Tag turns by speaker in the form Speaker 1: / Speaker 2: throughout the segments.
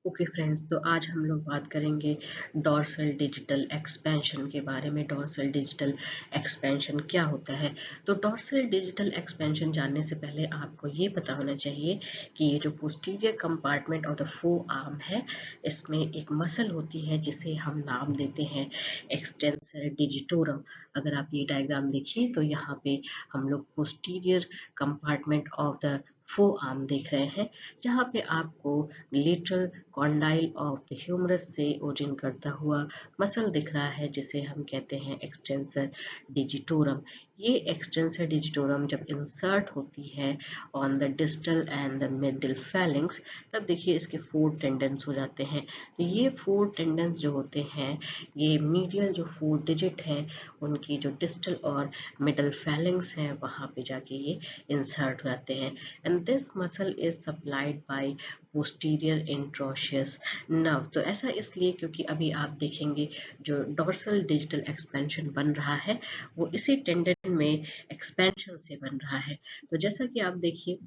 Speaker 1: Okay friends, तो आज हम लोग बात करेंगे डॉर्सल डिजिटल एक्सपेंशन के बारे में। डॉर्सल डिजिटल एक्सपेंशन क्या होता है? तो डॉर्सल डिजिटल एक्सपेंशन जानने से पहले आपको ये पता होना चाहिए कि ये जो posterior compartment of the four arm है, इसमें एक मसल होती है जिसे हम नाम देते हैं एक्सटेंसर डिजिटोरम। अगर आप ये डायग्राम देखिए तो यहाँ पे हम लोग posterior compartment of the forearm देख रहे हैं, जहाँ पे आपको lateral condyle of the humerus से ओरिजिन करता हुआ मसल दिख रहा है जिसे हम कहते हैं एक्सटेंसर डिजिटोरम। ये एक्सटेंसर डिजिटोरम जब इंसर्ट होती है on the distal end the middle feelings, तब देखिए इसके फोर टेंडेंस हो जाते हैं। तो ये फोर टेंडेंस जो होते हैं, ये मीडियल जो फोर डिजिट है उनकी जो डिस्टल और मिडल फैलिंग्स है वहाँ पे जाके ये इंसर्ट हो जाते हैं। And this muscle is supplied by posterior interosseous nerve. तो ऐसा इसलिए क्योंकि अभी आप देखेंगे जो डॉर्सल डिजिटल एक्सपेंशन बन रहा है वो इसी टेंडन में एक्सपेंशन से बन रहा है। तो जैसा कि आप देखिए,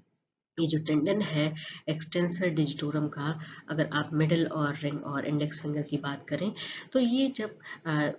Speaker 1: ये जो टेंडन है एक्सटेंसर डिजिटोरम का, अगर आप मिडिल और रिंग और इंडेक्स फिंगर की बात करें, तो ये जब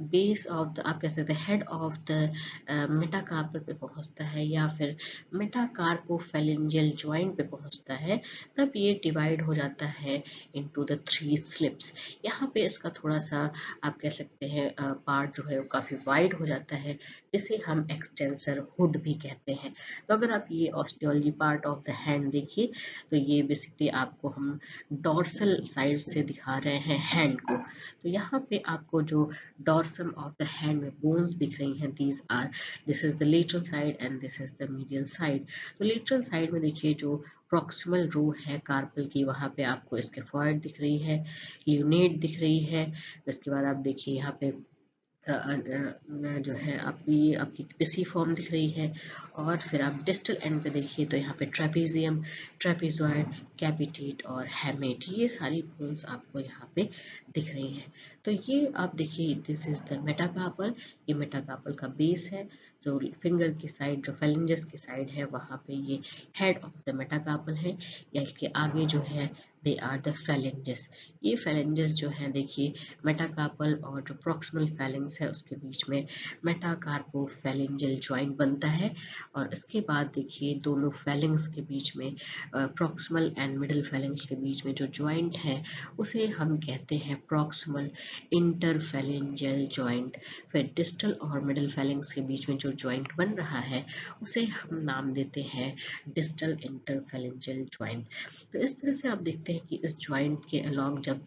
Speaker 1: बेस ऑफ द, आप कह सकते हैं हेड ऑफ द मेटाकार्पल पे पहुंचता है या फिर मेटाकार्पोफेलेंजियल जॉइंट पे पहुंचता है, तब ये डिवाइड हो जाता है इनटू द थ्री स्लिप्स। यहाँ पे इसका थोड़ा सा आप कह सकते हैं पार्ट जो है वो काफी वाइड हो जाता है, इसे हम एक्सटेंसर हुड भी कहते हैं। तो अगर आप ये osteology part of the hand देखिए, तो ये बेसिकली आपको हम डॉर्सल साइड से दिखा रहे हैं हैंड को। तो यहाँ पे आपको जो डॉर्सम ऑफ द हैंड में बोन्स दिख रही हैं, these are, this is the lateral side and this is the medial side. तो लेटरल साइड में देखिए जो प्रॉक्सिमल रो है कार्पल की, वहाँ पे आपको इसके फॉइड दिख रही है, ल्यूनेट दिख रही है। इसके बाद आप देखिए यहाँ पे जो है आपकी ये आपकी पिसिफॉर्म दिख रही है। और फिर आप डिस्टल एंड पे देखिए तो यहाँ पे ट्रेपेजियम, ट्रेपेजॉइड, कैपिटेट और हेमेट, ये सारी बोन्स आपको यहाँ पे दिख रही हैं। तो ये आप देखिए, दिस इज द मेटाकार्पल। ये मेटाकार्पल का बेस है। जो फिंगर की साइड, जो फेलिंजस की साइड है, वहाँ पे ये हेड ऑफ द मेटाकार्पल है, या इसके आगे जो है दे आर द फेलेंजेस। ये फेलेंजेस जो है देखिए, मेटाकार्पल और जो प्रॉक्सिमल फैलिंग्स है उसके बीच में मेटाकार्पोफैलेंजियल जॉइंट बनता है। और इसके बाद देखिए दोनों फैलिंग्स के बीच में, प्रॉक्सिमल एंड मिडिल फैलिंग्स के बीच में जो जॉइंट है उसे हम कहते हैं प्रॉक्सिमल इंटरफैलेंजियल जॉइंट। फिर डिस्टल और मिडिल फैलिंग्स के बीच में जो जॉइंट बन रहा है उसे हम नाम देते हैं डिस्टल इंटरफैलेंजियल जॉइंट। तो इस तरह से आप देखते हैं कि इस जॉइंट के अलोंग जब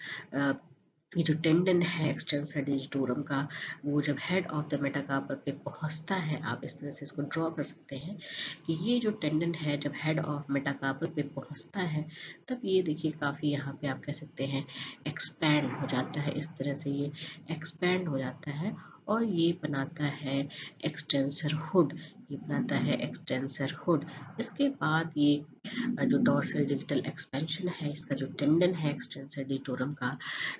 Speaker 1: ये जो टेंडन है एक्सटेंसर डिजिटोरम का, वो जब हेड ऑफ द मेटाकार्पल पे पहुंचता है, आप इस तरह से इसको ड्रॉ कर सकते हैं कि ये जो टेंडन है जब हेड ऑफ मेटाकार्पल पे पहुंचता है, तब ये देखिए काफ़ी यहाँ पे आप कह सकते हैं एक्सपैंड हो जाता है। इस तरह से ये एक्सपैंड हो जाता है और ये बनाता है एक्सटेंसर हुड। ये बनाता है एक्सटेंसर हुड। इसके बाद ये जो डॉर्सल डिजिटल एक्सपेंशन है, इसका जो टेंडन है एक्सटेंसर डिजिटोरम का,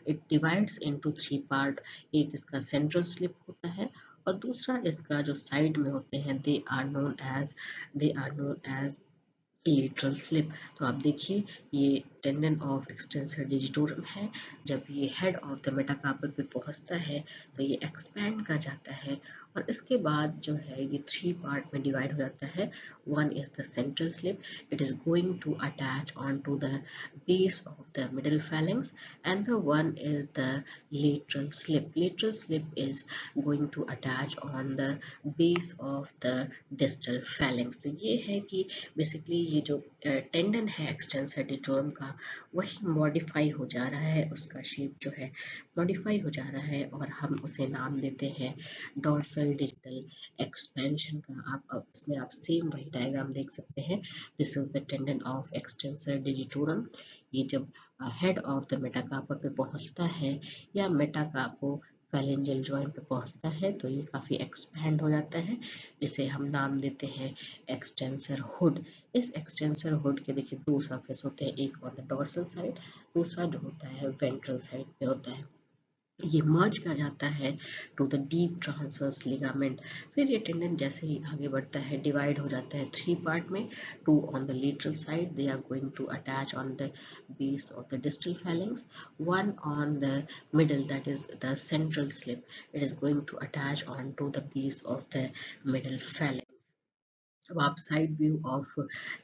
Speaker 1: it divides into three part. एक इसका सेंट्रल स्लिप होता है और दूसरा इसका जो साइड में होते हैं, they are known as lateral slip. तो आप देखिए, ये टेंडन ऑफ एक्सटेंसर डिजिटोरम है। जब ये हेड ऑफ द मेटाकार्पल पे पहुंचता है तो ये एक्सपैंड कर जाता है और इसके बाद जो है ये थ्री पार्ट में डिवाइड हो जाता है। One is the central slip, it is going to attach on to the base of the middle phalanx, and the one is the lateral slip. Lateral slip is going to attach on the base of the distal phalanx. तो ये है कि basically ये जो tendon है extensor डिटोरम का, वही modify हो जा रहा है, उसका शेप जो है मॉडिफाई हो जा रहा है और हम उसे नाम देते हैं डॉर्सल डिजिटल एक्सपेंशन का। आप अब इसमें आप सेम वही डायग्राम देख सकते हैं। This is the tendon of extensor digitorum. ये जब हेड ऑफ द मेटाकार्पल पे पहुंचता है या मेटाकार्पो फैलेंजियल जॉइंट पे पहुंचता है, तो ये काफ़ी एक्सपैंड हो जाता है, जिसे हम नाम देते हैं एक्सटेंसर हुड। इस एक्सटेंसर हुड के देखिए दो सरफेस होते हैं, एक ऑन द डॉर्सल साइड, दूसरा जो होता है वेंट्रल साइड पे होता है। ये मर्ज कर जाता है to the deep transverse ligament. फिर ये टेंडन जैसे ही आगे बढ़ता है डिवाइड हो जाता है थ्री पार्ट में, two on the lateral side they are going to attach on the base of the distal phalanx, one on the middle, that is the central slip, it is going to attach on to the base of the middle phalanx। अब आप side view of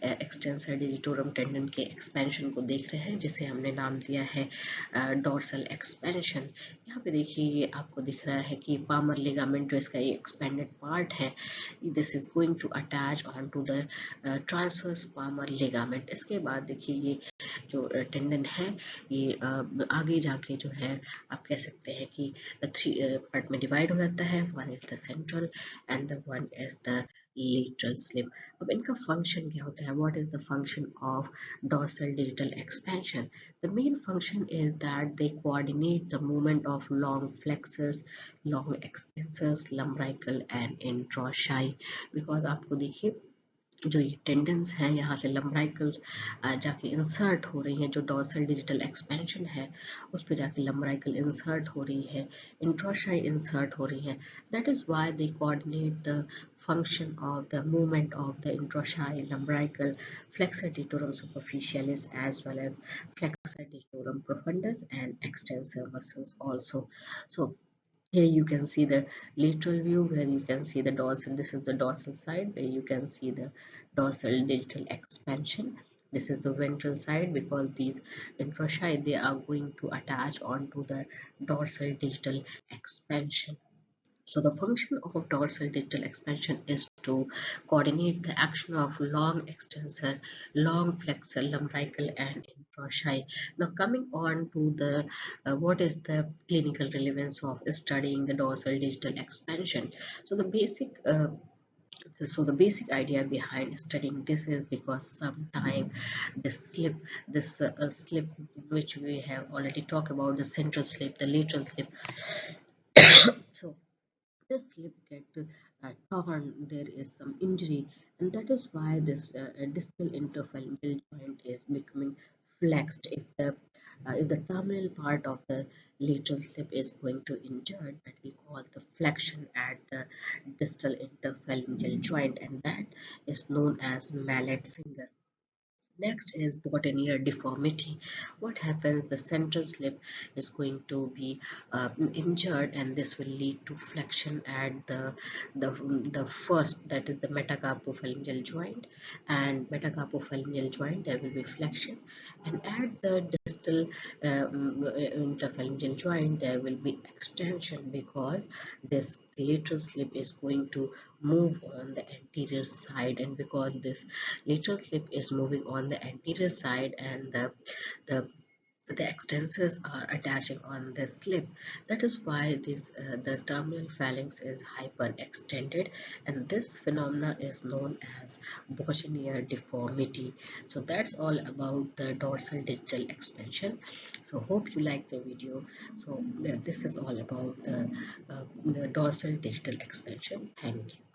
Speaker 1: extensor digitorum tendon के expansion को देख रहे हैं, जिसे हमने नाम दिया है डोर्सल एक्सपेंशन। यहाँ पे देखिए ये आपको दिख रहा है कि पामर लिगामेंट जो इसका ये एक्सपेंडेड पार्ट है, this is going to attach on to the transverse palmar ligament. इसके बाद देखिए ये जो टेंडन है ये आगे जाके जो है आप कह सकते हैं कि थ्री पार्ट में डिवाइड हो जाता है, one is the central and the one is the lateral slip। अब इनका फंक्शन क्या होता है? What is the function of dorsal digital expansion? The main function is that they coordinate the movement of long flexors, long extensors, lumbrical and introsci। because आपको देखिए जो ये tendencies है यहाँ से लम्बराइकल्स जाके इंसर्ट हो रही हैं, जो डोर्सल डिजिटल एक्सपेंशन है उस पर जाके लम्बराइकल इंसर्ट हो रही है, इंट्रोशाई इंसर्ट हो रही है। That is why they coordinate the function of the movement of the introsci, lumbrical, flexor ditorum superficialis as well as flexor ditorum profundus and extensor muscles also। So here you can see the lateral view where you can see the dorsal. This is the dorsal side where you can see the dorsal digital expansion. This is the ventral side because these introsci they are going to attach onto the dorsal digital expansion। So the function of dorsal digital expansion is to coordinate the action of long extensor, long flexor, lumbrical and introsci। Now coming on to the what is the clinical relevance of studying the dorsal digital expansion. So the basic the basic idea behind studying this is because sometime this slip which we have already talked about, the central slip, the lateral slip, so the slip get torn, there is some injury, and that is why this distal interphalangeal joint is becoming flexed. If the terminal part of the lateral slip is going to injure, that we call the flexion at the distal interphalangeal joint, and that is known as mallet finger। Next is botanier deformity. What happens? The central slip is going to be injured, and this will lead to flexion at the first, that is the metacarpophalangeal joint, and metacarpophalangeal joint there will be flexion, and at the distal interphalangeal joint there will be extension because this lateral slip is going to move on the anterior side, and because this lateral slip is moving on the anterior side and the the extensors are attaching on the slip, that is why this the terminal phalanx is hyperextended, and this phenomena is known as Bouchinier deformity। So that's all about the dorsal digital expansion। So hope you like the video। So this is all about the dorsal digital expansion। Thank you।